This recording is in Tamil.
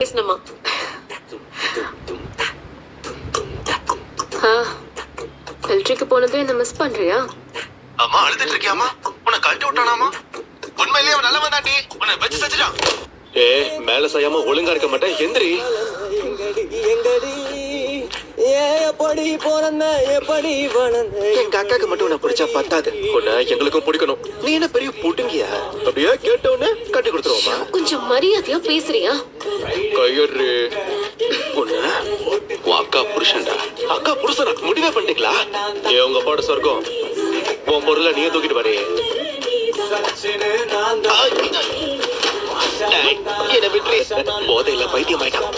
பேசணுமா? மிலிட்டரிக்கு போனதும் என்ன மிஸ் பண்றியா? அம்மா அழுதுட்டு இருக்கியாமா? உன்னை கழட்டி விட்டானாமா? உண்மையிலேயே அவன் நல்லவன் தாண்டி. உன்னை வச்சு செஞ்சுட்டான். மேல செய்யாம ஒழுங்கா இருக்க மாட்டேன். எந்திரி. எங்க அக்காக்கு மட்டும் உன்னை பிடிச்சா பத்தாது. உன்னை எங்களுக்கும் பிடிக்கணும். நீ என்ன பெரிய புடுங்கியா? அப்படியே கேட்டவுடனே கட்டி கொடுத்துருவோமா? கொஞ்சம் மரியாதையா பேசுறியா? கையறு. உன்னை உன் அக்கா புருஷன்டா. அக்கா புருஷனா? முடிவே பண்ணிட்டீங்களா? உங்க அப்பாவோட சொர்க்கம் உன் பொருளை நீயே தூக்கிட்டு வரே. என்ன விட்டு போதையில பைத்தியம் ஆயிட்டான்.